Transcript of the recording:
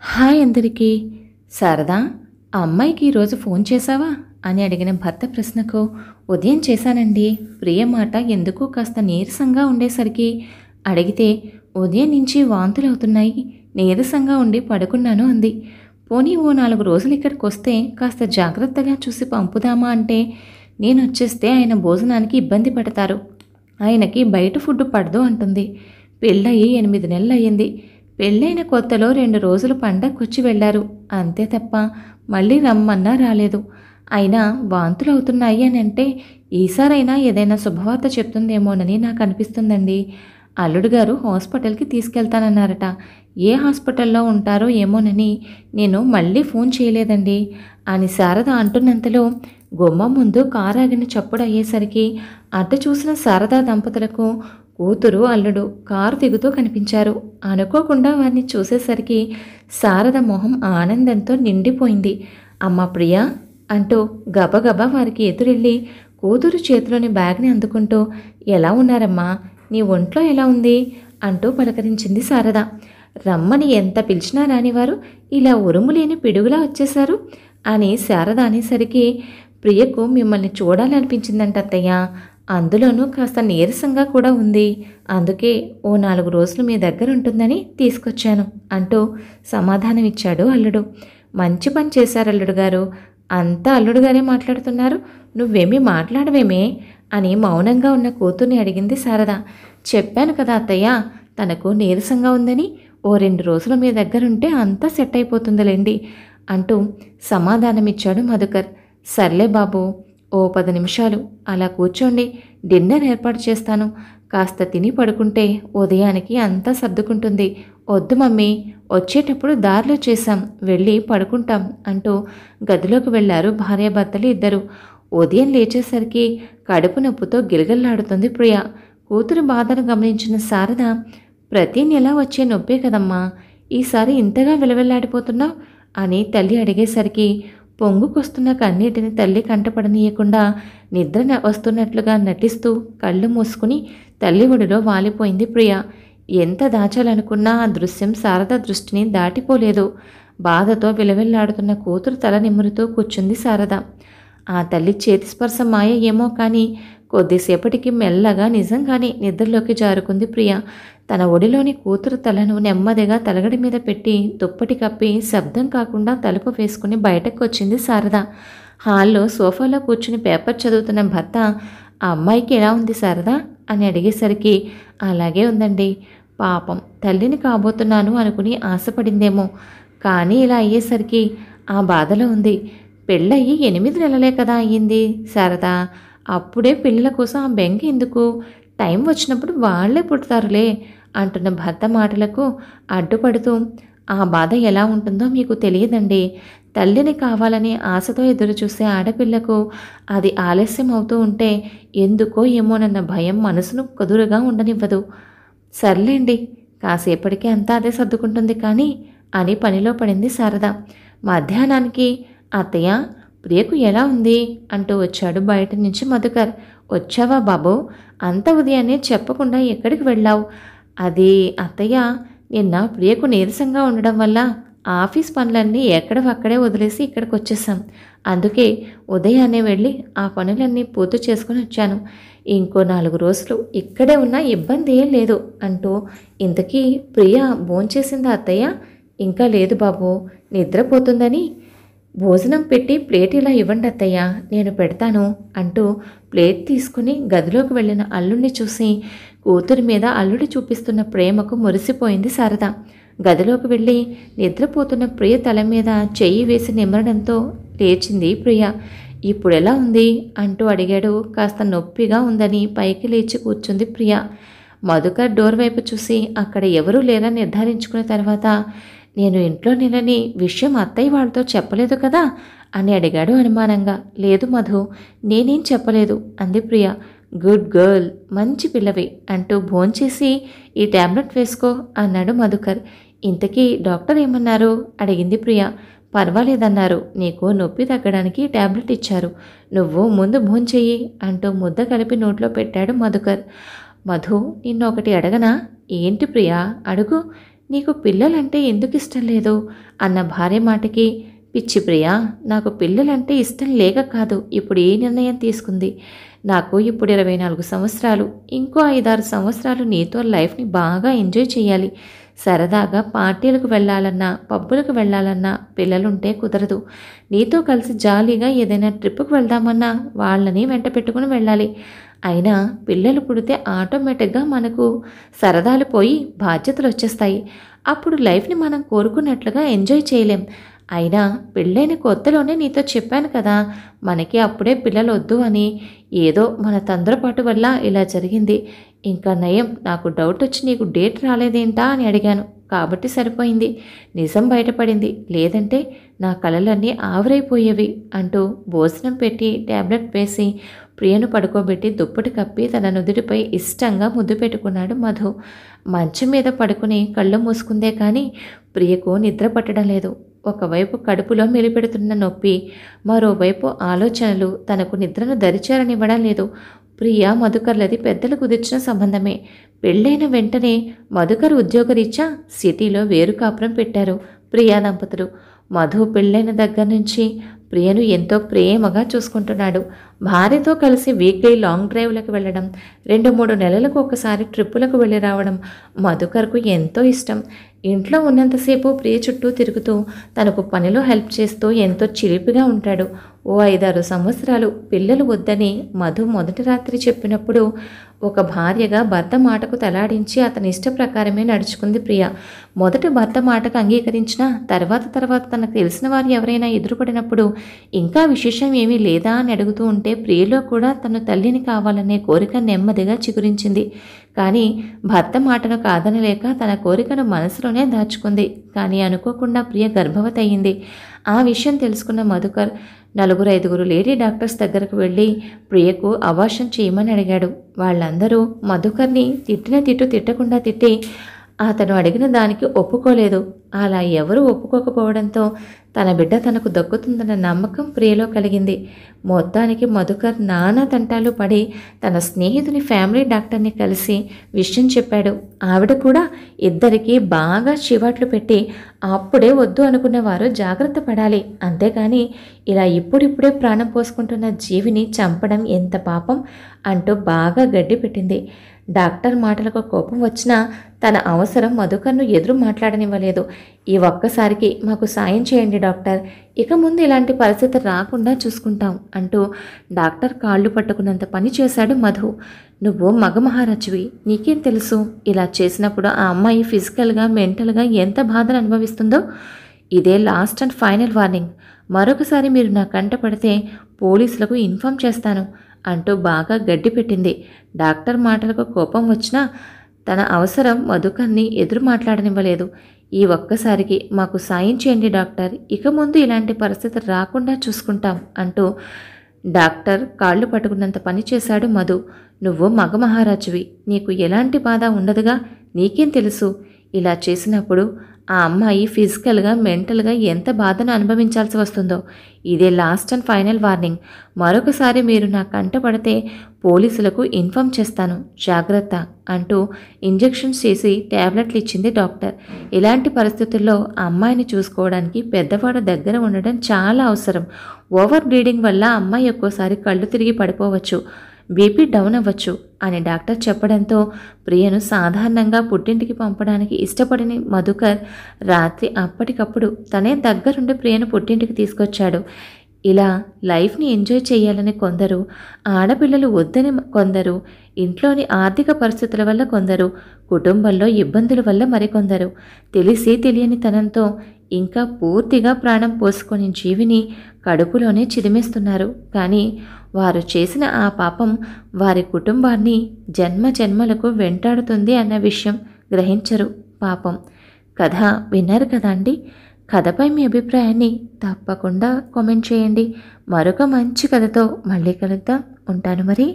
Hi అందరికీ. శారదా, ఆ అమ్మాయికి ఈరోజు ఫోన్ చేశావా అని అడిగిన భర్త ప్రశ్నకు ఉదయం చేశానండి. ప్రియ మాట ఎందుకు కాస్త నీరసంగా ఉండేసరికి అడిగితే ఉదయం నుంచి వాంతులవుతున్నాయి, నీరసంగా ఉండి పడుకున్నాను అంది. పోనీ ఓ 4 రోజులు ఇక్కడికి వస్తే కాస్త జాగ్రత్తగా చూసి పంపుదామా అంటే నేను వచ్చేస్తే ఆయన భోజనానికి ఇబ్బంది పడతారు, ఆయనకి బయట ఫుడ్ పడదు అంటుంది. పెళ్ళయి 8 నెలలు అయ్యింది. పెళ్ళైన కొత్తలో 2 రోజులు పండగకొచ్చి వెళ్ళారు, అంతే తప్ప మళ్ళీ రమ్మన్నా రాలేదు. అయినా వాంతులు అవుతున్నాయి అని అంటే ఈసారైనా ఏదైనా శుభవార్త చెప్తుందేమోనని నాకు అనిపిస్తుందండి. అల్లుడు గారు హాస్పిటల్కి తీసుకెళ్తానన్నారట. ఏ హాస్పిటల్లో ఉంటారో ఏమోనని నేను మళ్ళీ ఫోన్ చేయలేదండి అని శారద అంటున్నంతలో గుమ్మం ముందు కారు ఆగిన చప్పుడు అయ్యేసరికి అడ్డు చూసిన శారదా దంపతులకు కూతురు అల్లుడు కారు దిగుతూ కనిపించారు. అనుకోకుండా వారిని చూసేసరికి శారద మొహం ఆనందంతో నిండిపోయింది. అమ్మ ప్రియా అంటూ గబగబా వారికి ఎదురెళ్ళి కూతురు చేతిలోని బ్యాగ్ని అందుకుంటూ ఎలా ఉన్నారమ్మా, నీ ఒంట్లో ఎలా ఉంది అంటూ పలకరించింది శారద. రమ్మని ఎంత పిలిచినా రానివారు ఇలా ఉరుములేని పిడుగులా వచ్చేశారు అని శారద అనేసరికి ప్రియకు మిమ్మల్ని చూడాలనిపించిందంట అత్తయ్య, అందులోనూ కాస్త నీరసంగా కూడా ఉంది, అందుకే ఓ 4 రోజులు మీ దగ్గర ఉంటుందని తీసుకొచ్చాను అంటూ సమాధానమిచ్చాడు అల్లుడు. మంచి పని చేశారు అల్లుడు గారు, అంతా అల్లుడు గారే మాట్లాడుతున్నారు, నువ్వేమీ మాట్లాడవేమే అని మౌనంగా ఉన్న కూతుర్ని అడిగింది శారద. చెప్పాను కదా అత్తయ్య, తనకు నీరసంగా ఉందని, ఓ 2 రోజులు మీ దగ్గరుంటే అంతా సెట్ అయిపోతుందిలేండి అంటూ సమాధానమిచ్చాడు మధుకర్. సర్లే బాబు, ఓ 10 నిమిషాలు అలా కూర్చోండి, డిన్నర్ ఏర్పాటు చేస్తాను, కాస్త తిని పడుకుంటే ఉదయానికి అంతా సర్దుకుంటుంది. వద్దు మమ్మీ, వచ్చేటప్పుడు దారిలో చేశాం, వెళ్ళి పడుకుంటాం అంటూ గదిలోకి వెళ్లారు భార్యాభర్తలు ఇద్దరు. ఉదయం లేచేసరికి కడుపు నొప్పితో గిలగిల్లాడుతుంది ప్రియ. కూతురు బాధను గమనించిన శారద, ప్రతి నెల వచ్చే నొప్పే కదమ్మా, ఈసారి ఇంతగా విలవిల్లాడిపోతున్నావు అని తల్లి అడిగేసరికి పొంగుకొస్తున్న కన్నీటిని తల్లి కంటపడనీయకుండా నిద్ర వస్తున్నట్లుగా నటిస్తూ కళ్ళు మూసుకుని తల్లి ఒడిలో వాలిపోయింది ప్రియ. ఎంత దాచాలనుకున్నా ఆ దృశ్యం శారద దృష్టిని దాటిపోలేదు. బాధతో విలవిల్లాడుతున్న కూతురు తల నిమురుతూ కూర్చుంది శారద. ఆ తల్లి చేతి స్పర్శ మాయ ఏమో కానీ కొద్దిసేపటికి మెల్లగా నిజంగానే నిద్రలోకి జారుకుంది ప్రియ. తన ఒడిలోని కూతురు తలను నెమ్మదిగా తలగడి మీద పెట్టి దుప్పటి కప్పి శబ్దం కాకుండా తలుపు వేసుకుని బయటకు వచ్చింది శారద. హాల్లో సోఫాలో కూర్చుని పేపర్ చదువుతున్న భర్త, ఆ అమ్మాయికి ఎలా ఉంది శారద అని అడిగేసరికి అలాగే ఉందండి, పాపం తల్లిని కాబోతున్నాను అనుకుని ఆశపడిందేమో, కానీ ఇలా అయ్యేసరికి ఆ బాధలో ఉంది. పెళ్ళయి 8 నెలలే కదా అయ్యింది శారద, అప్పుడే పిల్లల కోసం ఆ బెంగ ఎందుకు, టైం వచ్చినప్పుడు వాళ్లే పుడతారులే అంటున్న భర్త మాటలకు అడ్డుపడుతూ, ఆ బాధ ఎలా ఉంటుందో మీకు తెలియదండి, తల్లిని కావాలని ఆశతో ఎదురుచూసే ఆడపిల్లకు అది ఆలస్యం అవుతూ ఉంటే ఎందుకో ఏమోనన్న భయం మనసును కుదురుగా ఉండనివ్వదు. సర్లేండి, కాసేపటికి అంతా అదే సర్దుకుంటుంది కానీ అని పనిలో పడింది శారద. మధ్యాహ్నానికి అత్తయ్య, ప్రియకు ఎలా ఉంది అంటూ వచ్చాడు బయట నుంచి మధుకర్. వచ్చావా బాబు, అంత ఉదయాన్నే చెప్పకుండా ఎక్కడికి వెళ్ళావు? అది అత్తయ్య, నిన్న ప్రియకు నీరసంగా ఉండడం వల్ల ఆఫీస్ పనులన్నీ ఎక్కడవక్కడే వదిలేసి ఇక్కడికి వచ్చేసాం, అందుకే ఉదయాన్నే వెళ్ళి ఆ పనులన్నీ పూర్తి చేసుకుని వచ్చాను, ఇంకో 4 రోజులు ఇక్కడే ఉన్నా ఇబ్బంది ఏం లేదు అంటూ. ఇంతకీ ప్రియ భోంచేసిందా అత్తయ్య? ఇంకా లేదు బాబు, నిద్రపోతుందని భోజనం పెట్టి ప్లేట్ ఇలా ఇవ్వండి అత్తయ్య, నేను పెడతాను అంటూ ప్లేట్ తీసుకుని గదిలోకి వెళ్ళిన అల్లుడిని చూసి కూతురి మీద అల్లుడి చూపిస్తున్న ప్రేమకు మురిసిపోయింది శారద. గదిలోకి వెళ్ళి నిద్రపోతున్న ప్రియ తల మీద చెయ్యి వేసి నిమ్మడంతో లేచింది ప్రియ. ఇప్పుడెలా ఉంది అంటూ అడిగాడు. కాస్త నొప్పిగా ఉందని పైకి లేచి కూర్చుంది ప్రియ. మధుకర్ డోర్ వైపు చూసి అక్కడ ఎవరూ లేరా నిర్ధారించుకున్న తర్వాత, నేను ఇంట్లో లేనని విషయం అత్తయ్య వాళ్ళతో చెప్పలేదు కదా అని అడిగాడు అనుమానంగా. లేదు మధు, నేనేం చెప్పలేదు అంది ప్రియ. గుడ్ గర్ల్, మంచి పిల్లవి అంటూ భోంచేసి ఈ టాబ్లెట్ వేసుకో అన్నాడు మధుకర్. ఇంతకీ డాక్టర్ ఏమన్నారు అడిగింది ప్రియ. పర్వాలేదన్నారు, నీకు నొప్పి తగ్గడానికి టాబ్లెట్ ఇచ్చారు, నువ్వు ముందు భోంచెయ్యి అంటూ ముద్ద కలిపి నోట్లో పెట్టాడు మధుకర్. మధు, నిన్ను ఒకటి అడగనా? ఏంటి ప్రియా, అడుగు. నీకు పిల్లలంటే ఎందుకు ఇష్టం లేదు అన్న భార్య మాటకి, పిచ్చి ప్రియా, నాకు పిల్లలంటే ఇష్టం లేక కాదు ఇప్పుడు ఈ నిర్ణయం తీసుకుంది. నాకు ఇప్పుడు 24 సంవత్సరాలు, ఇంకో 5-6 సంవత్సరాలు నీతో లైఫ్ని బాగా ఎంజాయ్ చేయాలి. సరదాగా పార్టీలకు వెళ్ళాలన్నా, పబ్బులకు వెళ్ళాలన్నా పిల్లలుంటే కుదరదు. నీతో కలిసి జాలీగా ఏదైనా ట్రిప్పుకు వెళ్దామన్నా వాళ్ళని వెంట పెట్టుకుని వెళ్ళాలి. అయినా పిల్లలు పుడితే ఆటోమేటిక్గా మనకు సరదాలు పోయి బాధ్యతలు వచ్చేస్తాయి. అప్పుడు లైఫ్ని మనం కోరుకున్నట్లుగా ఎంజాయ్ చేయలేం. అయినా పెళ్ళైన కొత్తలోనే నీతో చెప్పాను కదా, మనకి అప్పుడే పిల్లలు వద్దు అని. ఏదో మన తొందరపాటు వల్ల ఇలా జరిగింది. ఇంకా నయం, నాకు డౌట్ వచ్చి నీకు డేట్ రాలేదేంటా అని అడిగాను కాబట్టి సరిపోయింది. నిజం బయటపడింది, లేదంటే నా కలలన్నీ ఆవిరైపోయేవి అంటూ భోజనం పెట్టి ట్యాబ్లెట్ వేసి ప్రియను పడుకోబెట్టి దుప్పటి కప్పి తన నుదుటిపై ఇష్టంగా ముద్దు పెట్టుకున్నాడు మధు. మంచం మీద పడుకుని కళ్ళు మూసుకుందే కానీ ప్రియకు నిద్ర పట్టడం లేదు. ఒకవైపు కడుపులో మెలిపెడుతున్న నొప్పి, మరోవైపు ఆలోచనలు తనకు నిద్రను దరిచేరనివ్వడం లేదు. ప్రియ మధుకర్లది పెద్దలు కుదిర్చిన సంబంధమే. పెళ్ళైన వెంటనే మధుకర్ ఉద్యోగరీత్యా సిటీలో వేరు కాపురం పెట్టారు ప్రియా దంపతులు. మధు పెళ్ళైన దగ్గర నుంచి ప్రియను ఎంతో ప్రేమగా చూసుకుంటున్నాడు. భార్యతో కలిసి వీక్లీ లాంగ్ డ్రైవ్లకు వెళ్ళడం, 2-3 నెలలకు ఒకసారి ట్రిప్పులకు వెళ్ళి రావడం మధుకర్కు ఎంతో ఇష్టం. ఇంట్లో ఉన్నంతసేపు ప్రియ చుట్టూ తిరుగుతూ తనకు పనిలో హెల్ప్ చేస్తూ ఎంతో చిలిపిగా ఉంటాడు. ఓ 5-6 సంవత్సరాలు పిల్లలు వద్దని మధు మొదటి రాత్రి చెప్పినప్పుడు ఒక భార్యగా భర్త మాటకు తలాడించి అతని ఇష్ట ప్రకారమే నడుచుకుంది ప్రియ. మొదట భర్త మాటకు అంగీకరించిన తర్వాత తనకు తెలిసిన వారు ఎవరైనా ఎదురుపడినప్పుడు ఇంకా విశేషం ఏమీ లేదా అని అడుగుతూ ఉంటే ప్రియలో కూడా తను తల్లిని కావాలనే కోరిక నెమ్మదిగా చిగురించింది. కానీ భర్త మాటను కాదనలేక తన కోరికను మనసులోనే దాచుకుంది. కానీ అనుకోకుండా ప్రియ గర్భవతి అయ్యింది. ఆ విషయం తెలుసుకున్న మధుకర్ 4-5 లేడీ డాక్టర్స్ దగ్గరకు వెళ్ళి ప్రియకు అబార్షన్ చేయమని అడిగాడు. వాళ్ళందరూ మధుకర్ని తిట్టిన తిట్టు తిట్టకుండా తిట్టి అతను అడిగిన దానికి ఒప్పుకోలేదు. అలా ఎవరూ ఒప్పుకోకపోవడంతో తన బిడ్డ తనకు దక్కుతుందన్న నమ్మకం ప్రియలో కలిగింది. మొత్తానికి మధుకర్ నానా తంటాలు పడి తన స్నేహితుని ఫ్యామిలీ డాక్టర్ని కలిసి విషయం చెప్పాడు. ఆవిడ కూడా ఇద్దరికీ బాగా చివాట్లు పెట్టి అప్పుడే వద్దు అనుకున్న వారు జాగ్రత్త పడాలి, అంతేకాని ఇలా ఇప్పుడిప్పుడే ప్రాణం పోసుకుంటున్న జీవిని చంపడం ఎంత పాపం అంటూ బాగా గడ్డి పెట్టింది. డాక్టర్ మాటలకు కోపం వచ్చినా తన అవసరం మధుకర్ను ఎదురు మాట్లాడనివ్వలేదు. ఈ ఒక్కసారికి మాకు సాయం చేయండి డాక్టర్, ఇక ముందు ఇలాంటి పరిస్థితి రాకుండా చూసుకుంటాం అంటూ డాక్టర్ కాళ్ళు పట్టుకున్నంత పని చేశాడు మధు. నువ్వు మగ మహారాజువి, నీకేం తెలుసు ఇలా చేసినప్పుడు ఆ అమ్మాయి ఫిజికల్గా మెంటల్గా ఎంత బాధను అనుభవిస్తుందో. ఇదే లాస్ట్ అండ్ ఫైనల్ వార్నింగ్. మరొకసారి మీరు నా కంట పడితే పోలీసులకు ఇన్ఫామ్ చేస్తాను అంటూ బాగా గడ్డి పెట్టింది. డాక్టర్ మాటలకు కోపం వచ్చినా తన అవసరం మధుకర్ని ఎదురు మాట్లాడనివ్వలేదు. ఈ ఒక్కసారికి మాకు సాయం చేయండి డాక్టర్, ఇక ముందు ఇలాంటి పరిస్థితి రాకుండా చూసుకుంటాం అంటూ డాక్టర్ కాళ్ళు పట్టుకున్నంత పని చేశాడు మధు. నువ్వు మగ మహారాజువి, నీకు ఎలాంటి బాధ ఉండదుగా, నీకేం తెలుసు ఇలా చేసినప్పుడు ఆ అమ్మాయి ఫిజికల్గా మెంటల్గా ఎంత బాధను అనుభవించాల్సి వస్తుందో. ఇదే లాస్ట్ అండ్ ఫైనల్ వార్నింగ్. మరొకసారి మీరు నా కంట పడితే పోలీసులకు ఇన్ఫామ్ చేస్తాను, జాగ్రత్త అంటూ ఇంజెక్షన్స్ చేసి ట్యాబ్లెట్లు ఇచ్చింది డాక్టర్. ఇలాంటి పరిస్థితుల్లో ఆ అమ్మాయిని చూసుకోవడానికి పెద్దవాడు దగ్గర ఉండడం చాలా అవసరం. ఓవర్ బ్లీడింగ్ వల్ల అమ్మాయి ఒక్కోసారి కళ్ళు తిరిగి పడిపోవచ్చు, బీపీ డౌన్ అవ్వచ్చు అని డాక్టర్ చెప్పడంతో ప్రియను సాధారణంగా పుట్టింటికి పంపడానికి ఇష్టపడిన మధుకర్ రాత్రి అప్పటికప్పుడు తనే దగ్గరుండి ప్రియను పుట్టింటికి తీసుకొచ్చాడు. ఇలా లైఫ్ని ఎంజాయ్ చేయాలని కొందరు, ఆడపిల్లలు వద్దని కొందరు, ఇంట్లోని ఆర్థిక పరిస్థితుల వల్ల కొందరు, కుటుంబంలో ఇబ్బందుల వల్ల మరికొందరు తెలిసి తెలియని తనంతో ఇంకా పూర్తిగా ప్రాణం పోసుకొని జీవిని కడుపులోనే చిదిమేస్తున్నారు. కానీ వారు చేసిన ఆ పాపం వారి కుటుంబాన్ని జన్మ జన్మలకు వెంటాడుతుంది అన్న విషయం గ్రహించరు పాపం. కథ విన్నారు కదా అండి. కథపై మీ అభిప్రాయాన్ని తప్పకుండా కామెంట్ చేయండి. మరొక మంచి కథతో మళ్ళీ కలుద్దాం. ఉంటాను మరి.